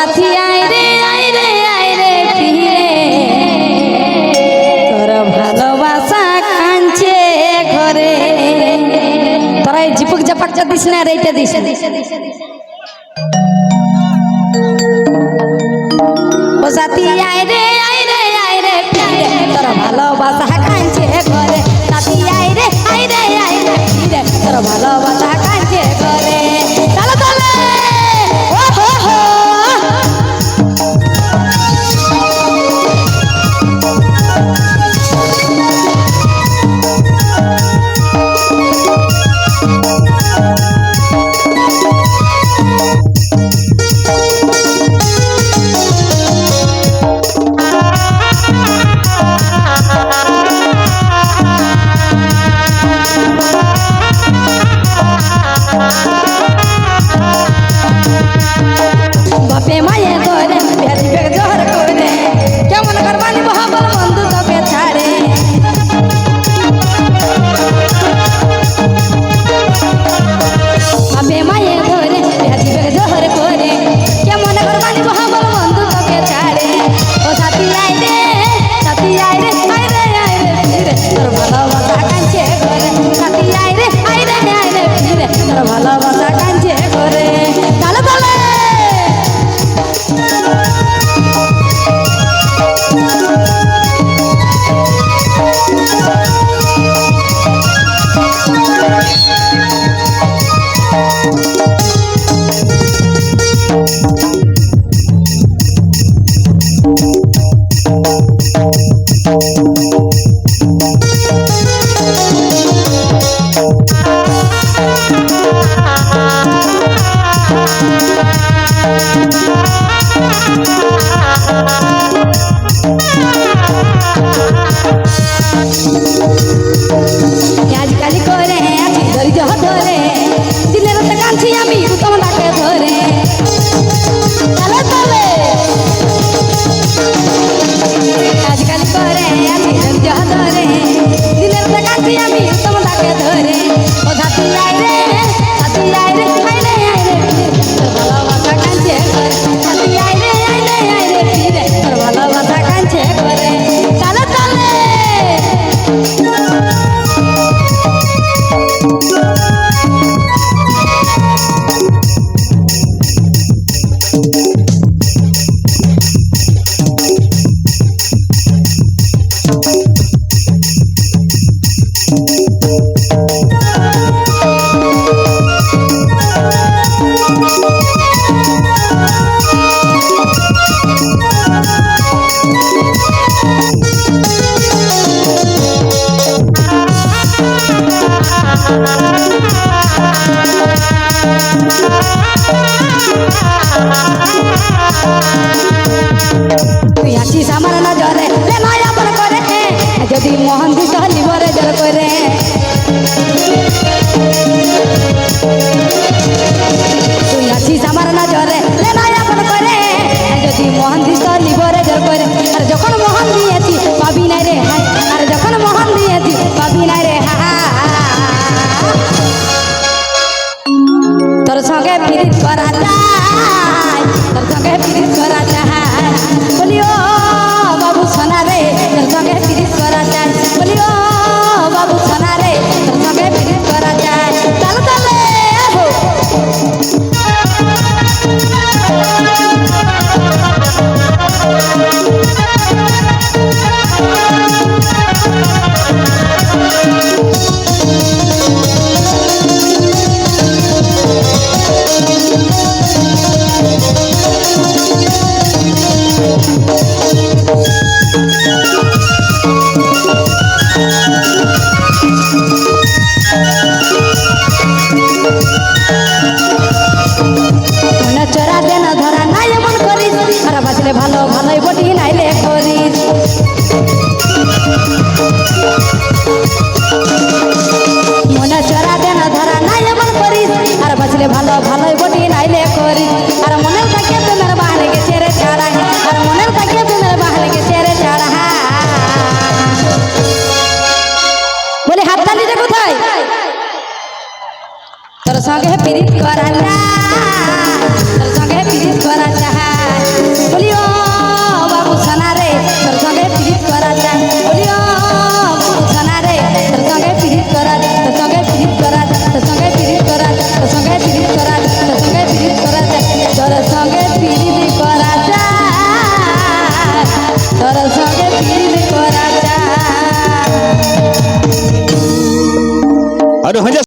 সাথী আয় রে আয় রে আয় রে ফিরে তোর ভালোবাসা কাঁদছে ঘরে। তোরা এই ঝিপুক ঝাপাকটা দিস না আর এইটা দিস। ও সাথী আয় রে আয় রে আয় রে ফিরে তোর ভালোবাসা কাঁদছে ঘরে। সাথী আয় রে আয় রে আয় রে ফিরে তোর ভালোবাসা কাঁদছে ঘরে। চলো চলে ও হো হো বাপে মায়ে ধরে ভেরি ভেগ জোহর করে কেমন করবানি মহাবল বন্ধু তবে ছাড়ে। বাপে মায়ে ধরে ভেরি ভেগ জোহর করে কেমন করবানি মহাবল বন্ধু তবে ছাড়ে। ও সাথী আয় রে সাথী আয় রে আয় রে আয় রে ফিরে তোর ভালোবাসা কাঁদছে ঘরে। সাথী আয় রে আয় রে আয় রে ফিরে তোর ভালোবাসা কাঁদছে ঘরে। চলো চলে আজকালি করে আছি ধৈর্য ধরে দিনের রাতে কাঁদছি আমি তোমার ডাকে ধরে। চলে চলে আজকালি করে আছি ধৈর্য ধরে দিনের রাতে কাঁদছি আমি তোমার ডাকে ধরে। ও সাথী আয় রে সাথী আয় রে আয় রে আয় রে তোর ভালোবাসা কাঁদছে ঘরে। সাথী আয় রে আয় রে আয় রে ফিরে তোর ভালোবাসা কাঁদছে ঘরে। চলে চলে তুই আসিস আমার নজরে রে নয়া বল করে যদি মোহন দিস লিবরে জল করে। তুই আসিস আমার নজরে রে নয়া বল করে যদি মোহন দিস লিবরে জল করে। আর যখন মোহন দিয়েছি পাবি না রে হাই আর যখন মোহন দিয়েছি পাবি না রে হা। তোর সঙ্গে ফিরিত করা যায় তোর সঙ্গে ফিরিত করা যায় বলি ও বাবু সোনা রে তোর সঙ্গে ফিরিত করা যায় বলি ও বাবু সোনা রে তোর সঙ্গে ফিরিত করা যায়। চলো চলে চরা দেন ধরা নাই এমন করিস আর বাঁচলে ভালো ভালোই বটি নাইলে করিস। মনে চরা দেন ধরা নাই এমন করিস আর বাঁচলে ভালো ভালোই বটি নাইলে করিস। আর মনের থাকে প্রেমের বাহনে গেছে রে ছাড়া আর মনের থাকে প্রেমের বাহনে গেছে রে ছাড়া। বলি হাততালিটা কোথায় তোর সঙ্গে পিরিত করা যায়।